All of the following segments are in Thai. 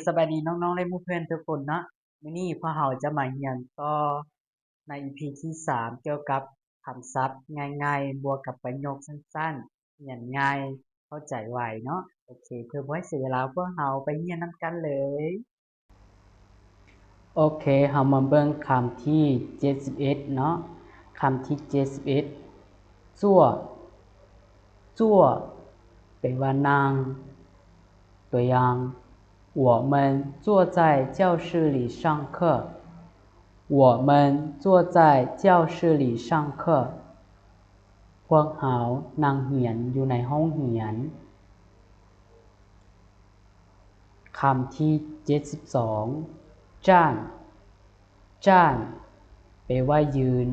สบายดีน้องๆและหมู่เพื่อนทุกคนเนาะมื้อนี้พวกเราจะมาเรียนต่อใน EP ที่3เกี่ยวกับคำศัพท์ง่ายๆบวกกับประโยคสั้นๆเรียนง่ายเข้าใจไวเนาะโอเคเพื่อบ่ให้เสียเวลาพวกเราไปเรียนนำกันเลยโอเคเฮามาเบิ่งคำที่71เนาะคำที่71จั่วจั่วแปลว่านางตัวอย่าง我们坐在教室里上课我们坐在教室里上课พวกเรานั่งเรียนอยู่ในห้องเรียนคำที่72จ้านจ้านแปลว่ายืน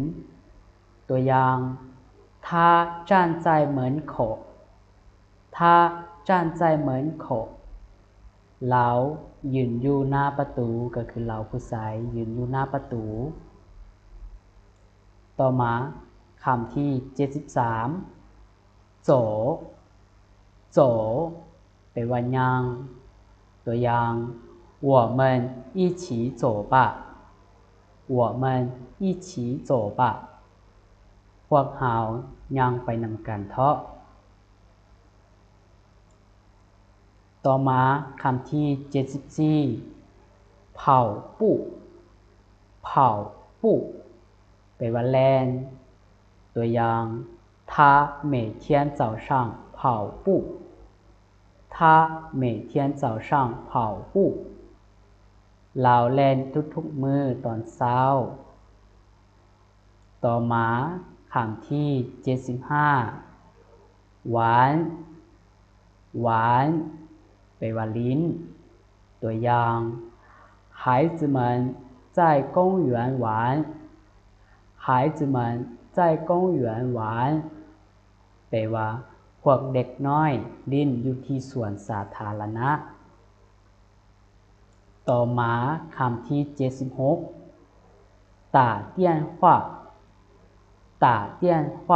ตัวอย่าง他站在门口他站在门口เรายืนอยู่หน้าประตูก็คือเราผู้ชายยืนอยู่หน้าประตูต่อมาคำที่73โจโจแปลว่าย่างตัวอย่าง我们一起走吧我们一起走吧พวกเราย่างไปนำกันเถาะต่อมาคำที่74เผาปุเผาปุแปลว่าแล่นตัวอย่าง他每天早上跑步他每天早上跑步เราแล่นทุกๆมื้อตอนเช้าต่อมาคำที่75หวานหวานแปลว่าลิ้นตัวอย่าง孩子们在公园玩孩子们在公园玩แปลว่าพวกเด็กน้อยลิ้นอยู่ที่สวนสาธารณะต่อมาคำที่76打电话打电话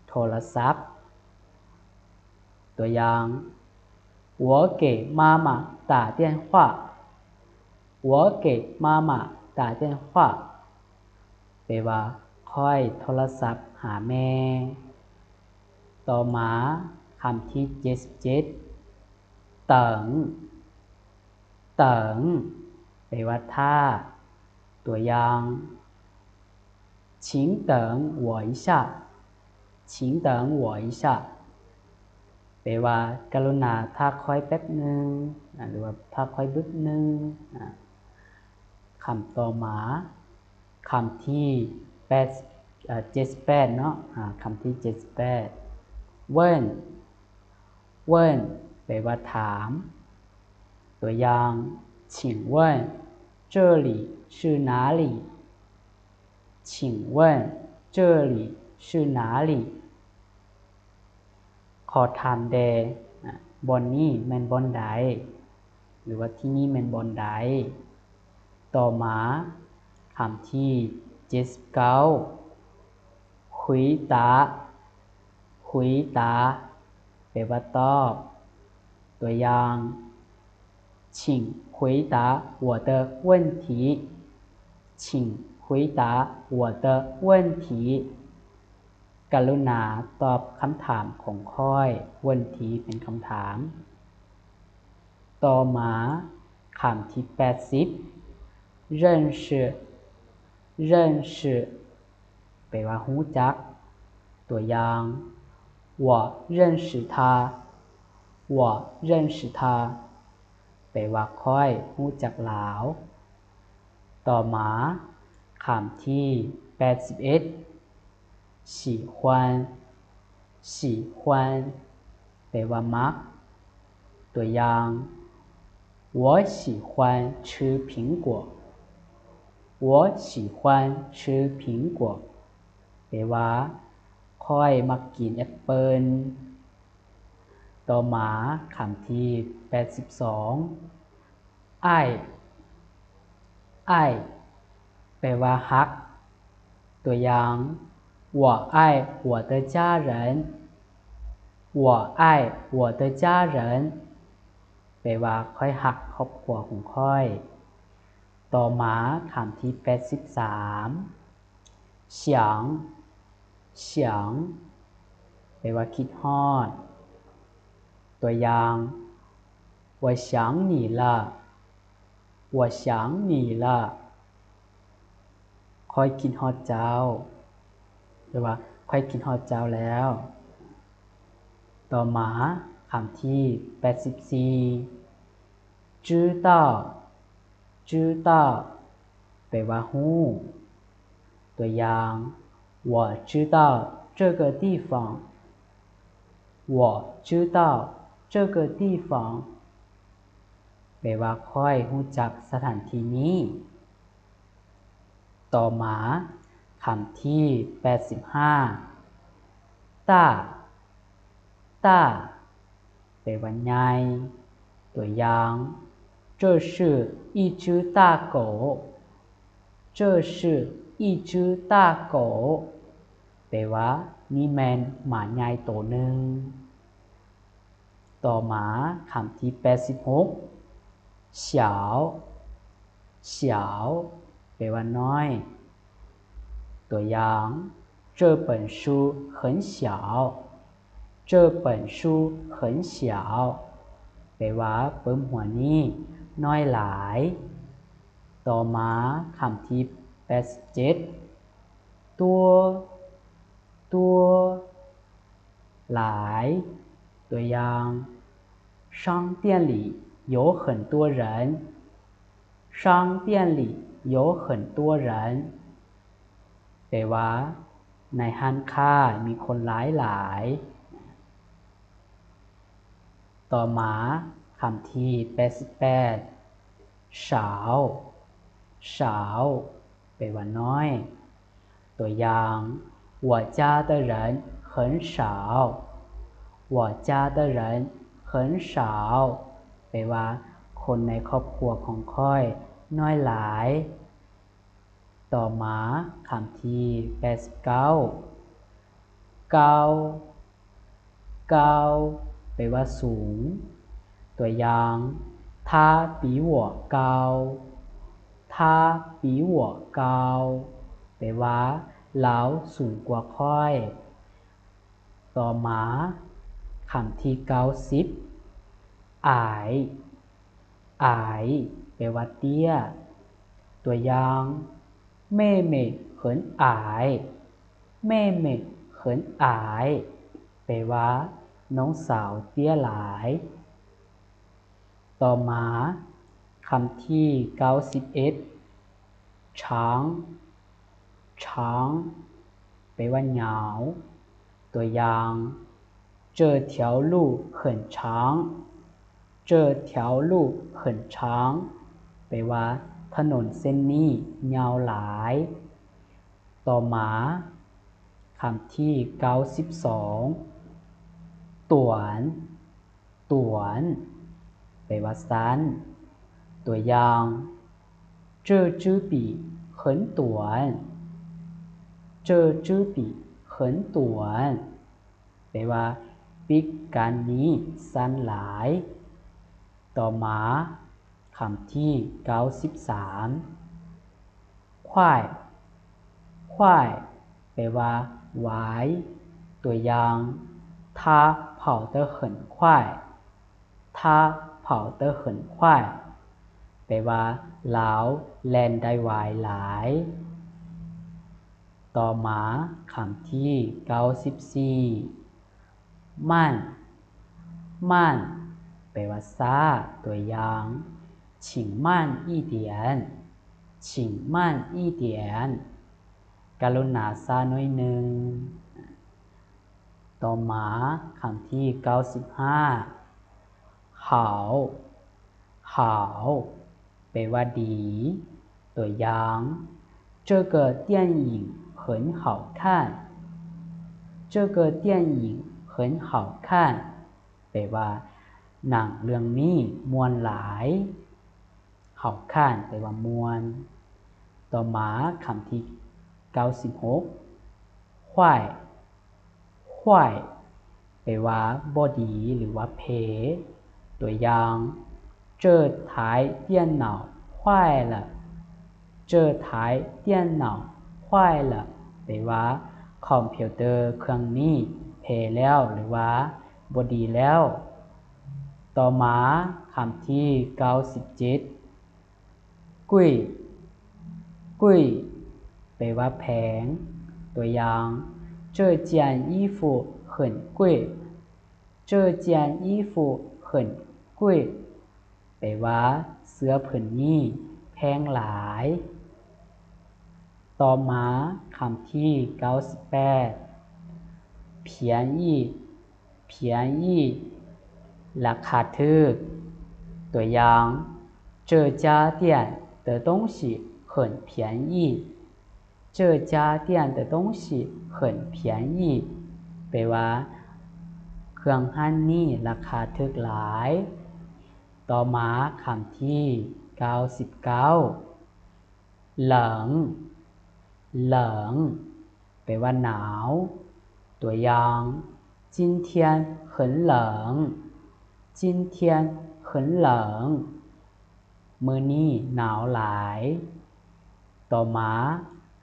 โทรศัพท์ตัวอย่าง我给妈妈打电话我给妈妈打电话แปลว่าค่อยโทรศัพท์หาแม่ต่อมาคำที่77เติงเติงแปลว่าท่าตัวอย่าง请等我一下请等我一下แปลว่ากรุณาถ้าคอยแป๊บนึงหรือว่าถ้าคอยบึกนึงคำต่อมาคำที่78เนาะคำที่78เวิ้นเวิ้นแปลว่าถามตัวอย่าง请问这里是哪里请问这里是哪里ขอถามแด่บ่อนนี้แม่นบ่อนใดหรือว่าที่นี่แม่นบ่อนใดต่อมาคำที่79คุยตาคุยตาแปลว่าตอบตัวอย่าง请回答我的问题请回答我的问题กรุณาตอบคำถามของข้อย问题เป็นคำถามต่อมาคำที่80认识认识แปลว่ารู้จักตัวอย่าง我认识他我认识他แปลว่าค่อยรู้จักหลาวต่อมาคำที่81喜欢喜欢แปลว่ามักตัวอย่าง我喜欢吃苹果我喜欢吃苹果แปลว่าค่อยมักกินแอปเปิ้ลต่อมาคำที่82อ้ายอ้ายแปลว่าฮักตัวอย่าง我爱我的家人我爱我的家人แปลว่าค่อยหักครอบครัวของค่อยต่อมาคำที่83เฉียงเฉียงแปลว่าคิดฮอดตัวอย่าง我想你了我想你了ค่อยคิดฮอดเจ้าแปลว่าค่อยคิดฮอดเจ้าแล้วต่อมาคำที่84知道知道แปลว่าฮู้ตัวอย่าง我知道这个地方我知道这个地方แปลว่าค่อยฮู้จักสถานที่นี้ต่อมาคำที่85ต้าต้าแปลว่าใหญ่ตัวอย่าง这是一只大狗这是一只大狗แปลว่านี่แม่นหมาใหญ่ตัวหนึ่งต่อมาคำที่86เฉาเฉาแปลว่าน้อยตัวอย่าง这本书很小这本书很小แปลว่าเปิ้มหัวนี้น้อยหลายต่อมาคำที่87ตัวหลายตัวอย่าง商店里有很多人商店里有很多人แปลว่าในห้างค้ามีคนหลายต่อมาคำที่88สาวสาวแปลว่าน้อยตัวอย่าง我家的人很少我家的人很少แปลว่าคนในครอบครัวของค่อยน้อยหลายต่อมาคำที่89เกาเกาแปลว่าสูงตัวอย่าง他比我高他比我高แปลว่าเราสูงกว่าค่อยต่อมาคำที่90อายอายแปลว่าเตี้ยตัวอย่าง妹妹很矮妹妹很矮แปลว่าน้องสาวเตี้ยหลายต่อมาคำที่91ช้างช้างแปลว่าเหงาตัวอย่าง这条路很长这条路很长แปลว่าถนนเส้นนี้ยาวหลายต่อมาคำที่92ต่วนต่วนแปลว่าสั้นตัวอย่าง这支笔很短这支笔很短แปลว่าปิกการนี้สั้นหลายต่อมาคำที่93ควายควายแปลว่าหวายตัวอย่าง他跑得很快他跑得很快แปลว่าลาวแล่นได้ไวหลายต่อมาคำที่94มั่นมั่นแปลว่าซ่าตัวอย่าง请慢一点请慢一点กรุณาซ่าน้อยหนึ่งต่อมาคำที่95หาวหาวแปลว่าดีตัวอย่าง这个电影很好看这个电影很好看แปลว่าหนังเรื่องนี้ม่วนหลายเฮาข้านแปลว่าม่วนต่อมาคำที่96ควายควายแปลว่าบ่ดีหรือว่าเพตัวอย่าง这台电脑坏了这台电脑坏了แปลว่าคอมพิวเตอร์เครื่องนี้แพ้แล้วหรือว่าบ่ดีแล้วต่อมาคำที่97กุ้ยกุ้ยแปลว่าแพงตัวอย่าง这件衣服很贵这件衣服很贵แปลว่าเสื้อผืนนี้แพงหลายต่อมาคำที่98便宜便宜ราคาถูกตัวอย่าง这家店的东西很便宜这家店的东西很便宜แปลว่าเครื่องหั่นนี้ราคาถูกหลายต่อมาคำที่99เหลิงเหลิงแปลว่าหนาวตัวอย่าง今天很冷今天很冷มื้อนี้หนาวหลายต่อมา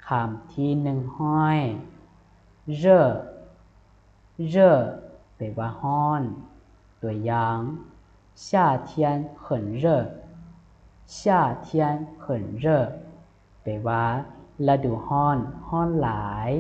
คำที่100เร่อเร่อแปลว่าร้อนตัวอย่าง夏天很热夏天很热แปลว่าฤดูร้อนร้อนหลาย